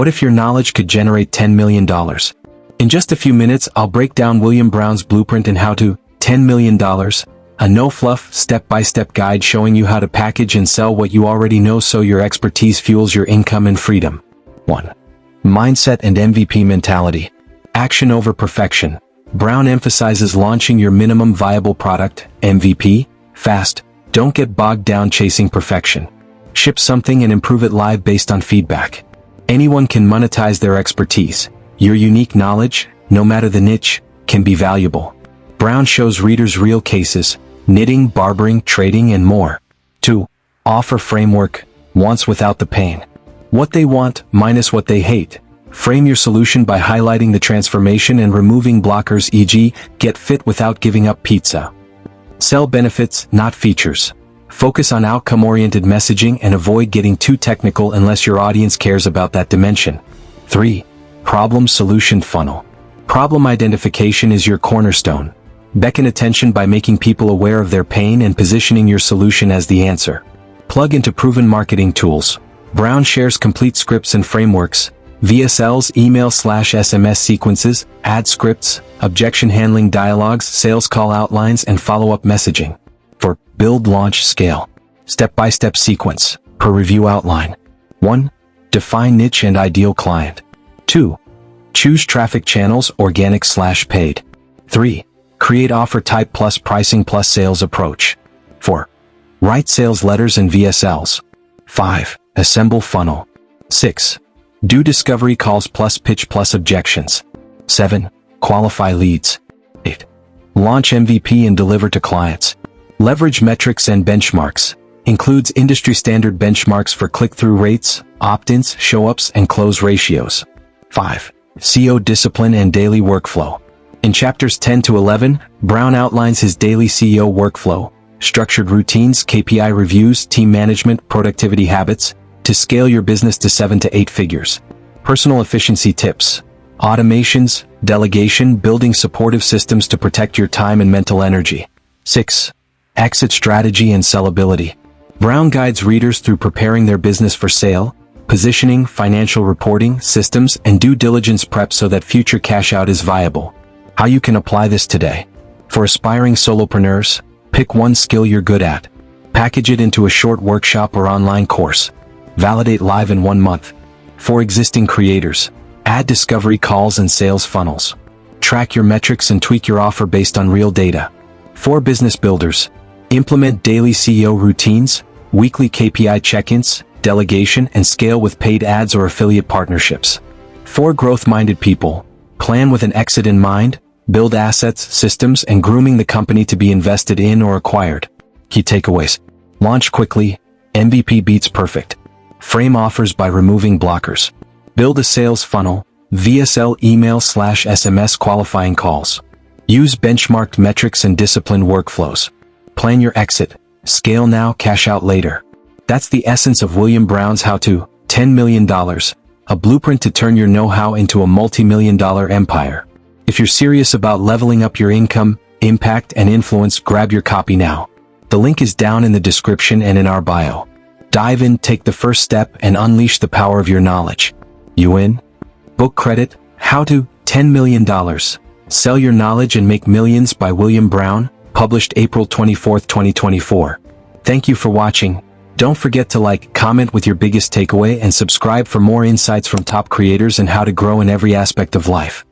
What if your knowledge could generate $10 million? In just a few minutes, I'll break down William Brown's blueprint and how to $10 million, a no-fluff, step-by-step guide showing you how to package and sell what you already know so your expertise fuels your income and freedom. 1. Mindset and MVP mentality. Action over perfection. Brown emphasizes launching your minimum viable product, MVP, fast. Don't get bogged down chasing perfection. Ship something and improve it live based on feedback. Anyone can monetize their expertise. Your unique knowledge, no matter the niche, can be valuable. Brown shows readers real cases, knitting, barbering, trading, and more. 2. Offer framework, wants without the pain. What they want, minus what they hate. Frame your solution by highlighting the transformation and removing blockers, e.g., get fit without giving up pizza. Sell benefits, not features. Focus on outcome-oriented messaging and avoid getting too technical unless your audience cares about that dimension. 3. Problem-solution funnel. Problem identification is your cornerstone. Beckon attention by making people aware of their pain and positioning your solution as the answer. Plug into proven marketing tools. Brown shares complete scripts and frameworks, VSLs, email/SMS sequences, ad scripts, objection handling dialogues, sales call outlines, and follow-up messaging. For build, launch, scale. Step-by-step sequence, per review outline. 1. Define niche and ideal client. 2. Choose traffic channels, organic/paid. 3. Create offer type plus pricing plus sales approach. 4. Write sales letters and VSLs. 5. Assemble funnel. 6. Do discovery calls plus pitch plus objections. 7. Qualify leads. 8. Launch MVP and deliver to clients. Leverage metrics and benchmarks. Includes industry standard benchmarks for click-through rates, opt-ins, show-ups, and close ratios. 5. SEO discipline and daily workflow. In chapters 10 to 11, Brown outlines his daily CEO workflow, structured routines, KPI reviews, team management, productivity habits, to scale your business to 7 to 8 figures. Personal efficiency tips. Automations, delegation, building supportive systems to protect your time and mental energy. 6. Exit strategy and sellability. Brown guides readers through preparing their business for sale, positioning, financial reporting, systems, and due diligence prep so that future cash out is viable. How you can apply this today. For aspiring solopreneurs, pick one skill you're good at. Package it into a short workshop or online course. Validate live in 1 month. For existing creators, add discovery calls and sales funnels. Track your metrics and tweak your offer based on real data. For business builders, implement daily CEO routines, weekly KPI check-ins, delegation, and scale with paid ads or affiliate partnerships. For growth-minded people, plan with an exit in mind, build assets, systems, and grooming the company to be invested in or acquired. Key takeaways. Launch quickly. MVP beats perfect. Frame offers by removing blockers. Build a sales funnel, VSL email/SMS qualifying calls. Use benchmarked metrics and disciplined workflows. Plan your exit. Scale now, cash out later. That's the essence of William Brown's How to $10 million, a blueprint to turn your know-how into a multi-million-dollar empire. If you're serious about leveling up your income, impact, and influence, grab your copy now. The link is down in the description and in our bio. Dive in, take the first step, and unleash the power of your knowledge. You in? Book credit, How to $10 million. Sell Your Knowledge and Make Millions by William Brown, published April 24, 2024. Thank you for watching. Don't forget to like, comment with your biggest takeaway, and subscribe for more insights from top creators and how to grow in every aspect of life.